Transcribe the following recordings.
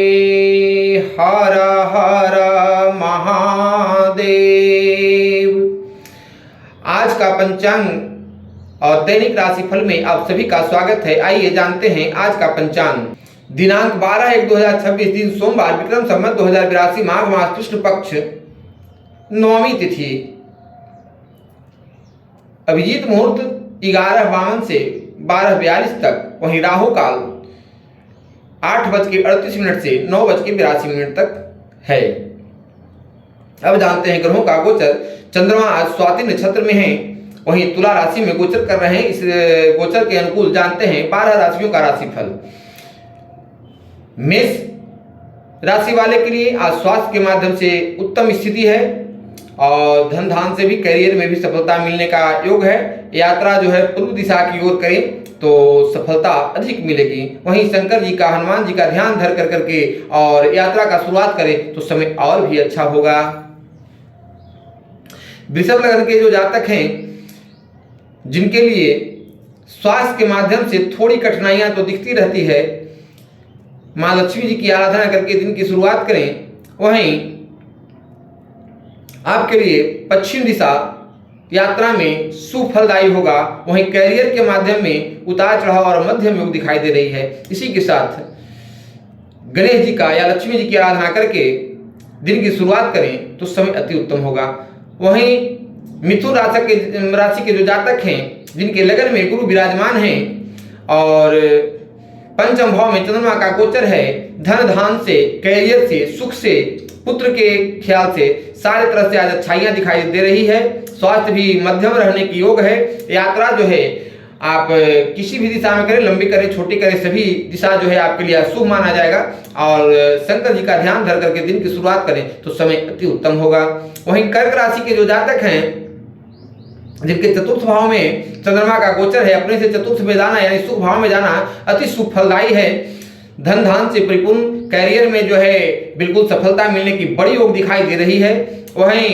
हर हर महादेव। आज का पंचांग और दैनिक राशिफल में आप सभी का स्वागत है। आइए जानते हैं आज का पंचांग। दिनांक 12/1/2026 दिन सोमवार, विक्रम संवत 2082, माघ मास कृष्ण पक्ष, नवमी तिथि। अभिजीत मुहूर्त 11:52 से 12:42 तक, वहीं राहु काल 8:38 से 9:82 तक है। अब जानते हैं ग्रहों का गोचर। चंद्रमा आज स्वाति नक्षत्र में है, वहीं तुला राशि में गोचर कर रहे हैं। इस गोचर के अनुकूल जानते हैं 12 राशियों का राशिफल। मेष राशि वाले के लिए आज स्वास्थ्य के माध्यम से उत्तम स्थिति है और धन धान से भी, करियर में भी सफलता मिलने का योग है। यात्रा जो है पूर्व दिशा की ओर करें तो सफलता अधिक मिलेगी। वहीं शंकर जी का, हनुमान जी का ध्यान धर कर करके और यात्रा का शुरुआत करें तो समय और भी अच्छा होगा। वृषभ लग्न के जो जातक हैं, जिनके लिए स्वास्थ्य के माध्यम से थोड़ी कठिनाइयां तो दिखती रहती है, मां लक्ष्मी जी की आराधना करके दिन की शुरुआत करें। वहीं आपके लिए पश्चिम दिशा यात्रा में सुफलदायी होगा। वहीं कैरियर के माध्यम में उतार चढ़ाव और मध्यम योग दिखाई दे रही है। इसी के साथ गणेश जी का या लक्ष्मी जी की आराधना करके दिन की शुरुआत करें तो समय अति उत्तम होगा। वहीं मिथुन राशि के जो जातक हैं, जिनके लगन में गुरु विराजमान हैं और पंचम भाव में चंद्रमा का गोचर है, धन धान से, कैरियर से, सुख से, पुत्र के ख्याल से सारे तरह से आज अच्छाइयां दिखाई दे रही है। स्वास्थ्य भी मध्यम रहने की योग है। यात्रा जो है आप किसी भी दिशा में करें, लंबी करें, छोटी करें, सभी दिशा जो है आपके लिए शुभ माना जाएगा। और शंकर जी का ध्यान धर करके दिन की शुरुआत करें तो समय अति उत्तम होगा। वहीं कर्क राशि के जो जातक हैं, जिनके चतुर्थ भाव में चंद्रमा का गोचर है, अपने से चतुर्थ में जाना यानी सुख भाव में जाना अति सुख फलदायी है। धन धान से परिपूर्ण, कैरियर में जो है बिल्कुल सफलता मिलने की बड़ी योग दिखाई दे रही है। वहीं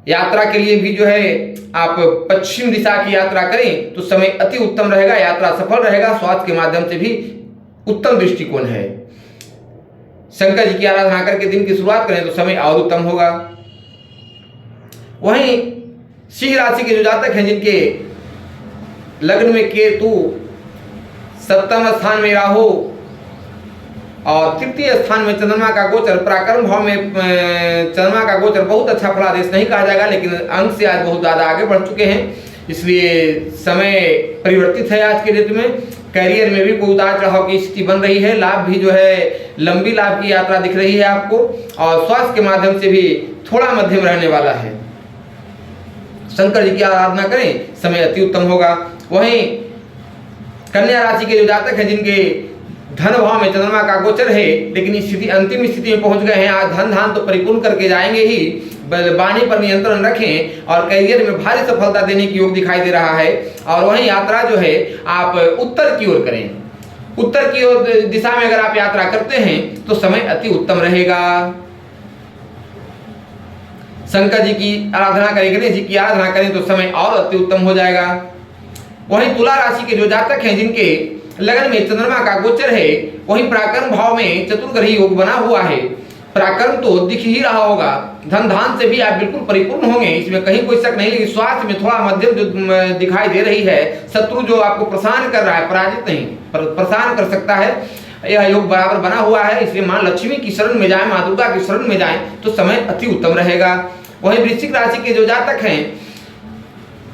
यात्रा के लिए भी जो है आप पश्चिम दिशा की यात्रा करें तो समय अति उत्तम रहेगा, यात्रा सफल रहेगा। स्वास्थ्य के माध्यम से भी उत्तम दृष्टिकोण है। शंकर जी की आराधना करके दिन की शुरुआत करें तो समय और उत्तम होगा। वहीं सिंह राशि के जो जातक हैं, जिनके लग्न में केतु, सप्तम स्थान में राहु और तृतीय स्थान में चंद्रमा का गोचर, पराक्रम भाव में चंद्रमा का गोचर बहुत अच्छा फलादेश नहीं कहा जाएगा, लेकिन अंक से आज बहुत ज़्यादा आगे बढ़ चुके हैं, इसलिए समय परिवर्तित है आज के डेट में। कैरियर में भी कोई उतार चढ़ाव की स्थिति बन रही है। लाभ भी जो है लंबी लाभ की यात्रा दिख रही है आपको, और स्वास्थ्य के माध्यम से भी थोड़ा मध्यम रहने वाला है। शंकर जी की आराधना करें, समय अति उत्तम होगा। वहीं कन्या राशि के जो जातक हैं, जिनके धन भाव में चंद्रमा का गोचर है, लेकिन स्थिति अंतिम स्थिति में पहुंच गए हैं। आज धन धान तो परिपूर्ण करके जाएंगे ही, वाणी पर नियंत्रण रखें और करियर में भारी सफलता देने की योग दिखाई दे रहा है। और वहीं यात्रा जो है आप उत्तर की ओर करें। उत्तर की ओर दिशा में अगर आप यात्रा करते हैं तो समय अति उत्तम रहेगा। शंकर जी की आराधना करें, गणेश जी की आराधना करें तो समय और अति उत्तम हो जाएगा। वहीं तुला राशि के जो जातक हैं, जिनके लगन में चंद्रमा का गोचर है, वहीं पराक्रम भाव में चतुर्ग्रही योग बना हुआ है। पराक्रम तो दिख ही रहा होगा, धन धान से भी आप बिल्कुल परिपूर्ण होंगे, इसमें कहीं कोई शक नहीं। लेकिन स्वास्थ्य में थोड़ा मध्यम जो दिखाई दे रही है। शत्रु जो आपको परेशान कर रहा है, पराजित नहीं परेशान कर सकता है, यह योग बराबर बना हुआ है। इसलिए मां लक्ष्मी की शरण में जाएं, मां दुर्गा की शरण में जाएं तो समय अति उत्तम रहेगा। वहीं वृश्चिक राशि के जो जातक हैं,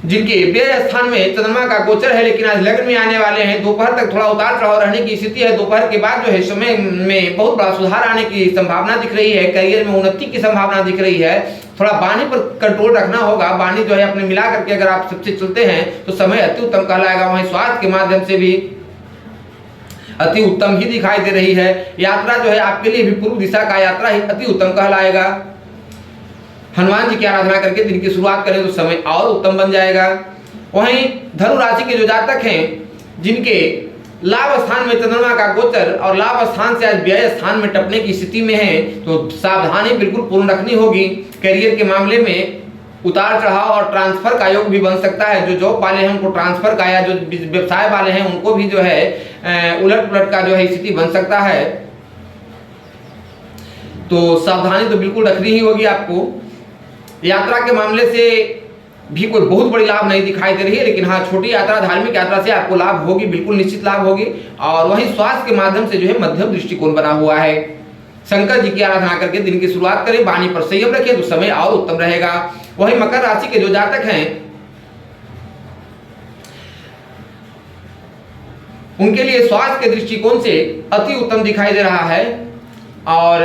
जिनके व्यय स्थान में चंद्रमा का गोचर है, लेकिन आज लग्न में आने वाले हैं, दोपहर तक थोड़ा उतार चढ़ाव रहने की स्थिति है। दोपहर के बाद जो है समय में बहुत बड़ा सुधार आने की संभावना दिख रही है। करियर में उन्नति की संभावना दिख रही है। थोड़ा वाणी पर कंट्रोल रखना होगा। वाणी जो है अपने मिला करके अगर आप सबसे चलते हैं तो समय अति उत्तम कहलाएगा। वहीं स्वास्थ्य के माध्यम से भी अति उत्तम ही दिखाई दे रही है। यात्रा जो है आपके लिए भी पूर्व दिशा का यात्रा ही अति उत्तम कहलाएगा। हनुमान जी की आराधना करके दिन की शुरुआत करें तो समय और उत्तम बन जाएगा। वहीं धनु राशि के जो जातक हैं, जिनके लाभ स्थान में चंद्रमा का गोचर और लाभ स्थान से आज व्यय स्थान में टपने की स्थिति में है, तो सावधानी बिल्कुल पूर्ण रखनी होगी। करियर के मामले में उतार चढ़ाव और ट्रांसफर का योग भी बन सकता है। जो जॉब वाले हैं उनको ट्रांसफर का, या जो व्यवसाय वाले हैं उनको भी जो है उलट पुलट का जो है स्थिति बन सकता है। तो सावधानी तो बिल्कुल रखनी ही होगी आपको। यात्रा के मामले से भी कोई बहुत बड़ी लाभ नहीं दिखाई दे रही है, लेकिन हाँ छोटी यात्रा, धार्मिक यात्रा से आपको लाभ होगी, बिल्कुल निश्चित लाभ होगी। और वहीं स्वास्थ्य के माध्यम से जो है मध्यम दृष्टिकोण बना हुआ है। शंकर जी की आराधना करके दिन की शुरुआत करें, वाणी पर संयम रखें तो समय और उत्तम रहेगा। वहीं मकर राशि के जो जातक हैं उनके लिए स्वास्थ्य के दृष्टिकोण से अति उत्तम दिखाई दे रहा है। और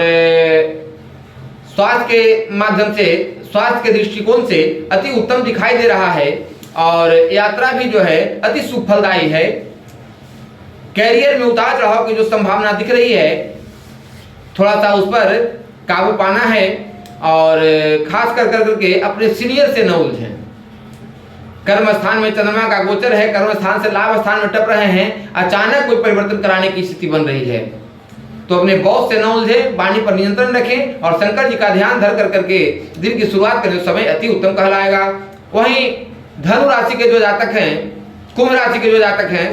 स्वास्थ्य के माध्यम से, स्वास्थ्य के दृष्टिकोण से अति उत्तम दिखाई दे रहा है। और यात्रा भी जो है अति सुफलदायी है। कैरियर में उतार चढ़ाव की जो संभावना दिख रही है, थोड़ा सा उस पर काबू पाना है। और खास कर करके अपने सीनियर से न उलझें। कर्म स्थान में चंद्रमा का गोचर है, कर्म स्थान से लाभ स्थान में टप रहे हैं, अचानक कोई परिवर्तन कराने की स्थिति बन रही है, तो अपने बॉस से न उलझे, वाणी पर नियंत्रण रखें और शंकर जी का ध्यान धर कर करके दिन की शुरुआत करें, समय अति उत्तम कहलाएगा। वहीं धनु राशि के जो जातक हैं, कुंभ राशि के जो जातक हैं,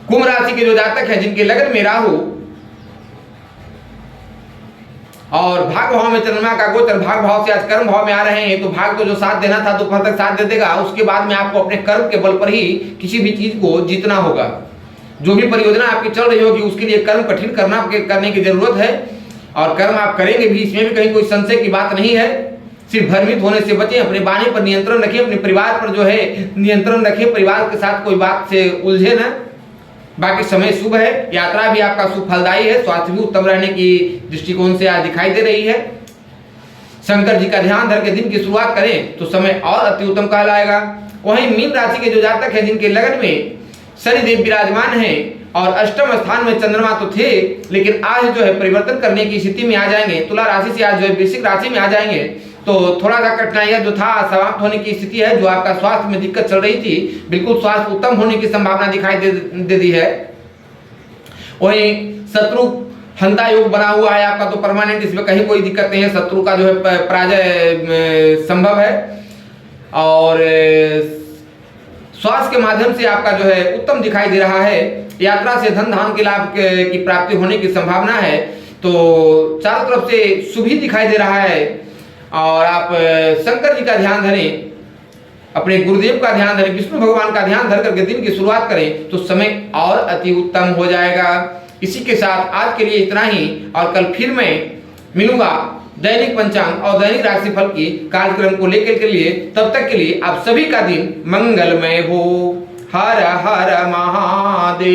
कुंभ राशि के जो जातक हैं जिनके लगन में राहु और भाग भाव में चंद्रमा का गोचर, भाग भाव से आज कर्म भाव में आ रहे हैं, तो भाग तो जो साथ देना था दोपहर तक साथ दे देगा। उसके बाद में आपको अपने कर्म के बल पर ही किसी भी चीज को जीतना होगा। जो भी परियोजना आपकी चल रही होगी उसके लिए कर्म कठिन करने की जरूरत है। और कर्म आप करेंगे भी, इसमें भी कहीं कोई संशय की बात नहीं है। सिर्फ भ्रमित होने से बचें, अपने वाणी पर नियंत्रण रखें, अपने परिवार पर जो है नियंत्रण रखें, परिवार के साथ कोई बात से उलझे ना। बाकी समय शुभ है, यात्रा भी आपका शुभ फलदायी है, स्वास्थ्य भी उत्तम रहने की दृष्टिकोण से आज दिखाई दे रही है। शंकर जी का ध्यान धर के दिन की शुरुआत करें तो समय और अति उत्तम कहलाएगा। वहीं मीन राशि के जो जातक हैं जिनके लगन में शनिदेव विराजमान हैं और अष्टम स्थान में चंद्रमा तो थे, लेकिन आज जो है परिवर्तन करने की स्थिति में आ जाएंगे। तुला राशि से आज जो है वृश्चिक राशि में आ जाएंगे, तो थोड़ा सा कठिनाइयां जो था समाप्त होने की स्थिति है। जो आपका स्वास्थ्य में दिक्कत चल रही थी, बिल्कुल स्वास्थ्य उत्तम होने की संभावना दिखाई दे दी है। वहीं शत्रु हंता योग बना हुआ है आपका, तो परमानेंट, इसमें कहीं कोई दिक्कत नहीं है। शत्रु का जो है पराजय संभव है। और स्वास्थ्य के माध्यम से आपका जो है उत्तम दिखाई दे रहा है। यात्रा से धन धान के लाभ की प्राप्ति होने की संभावना है, तो चारों तरफ से शुभ ही दिखाई दे रहा है। और आप शंकर जी का ध्यान धरें, अपने गुरुदेव का ध्यान धरें, विष्णु भगवान का ध्यान धर करके दिन की शुरुआत करें तो समय और अति उत्तम हो जाएगा। इसी के साथ आज के लिए इतना ही, और कल फिर मैं मिलूंगा दैनिक पंचांग और दैनिक राशिफल की कार्यक्रम को लेकर के लिए। तब तक के लिए आप सभी का दिन मंगलमय हो। हर हर महादेव।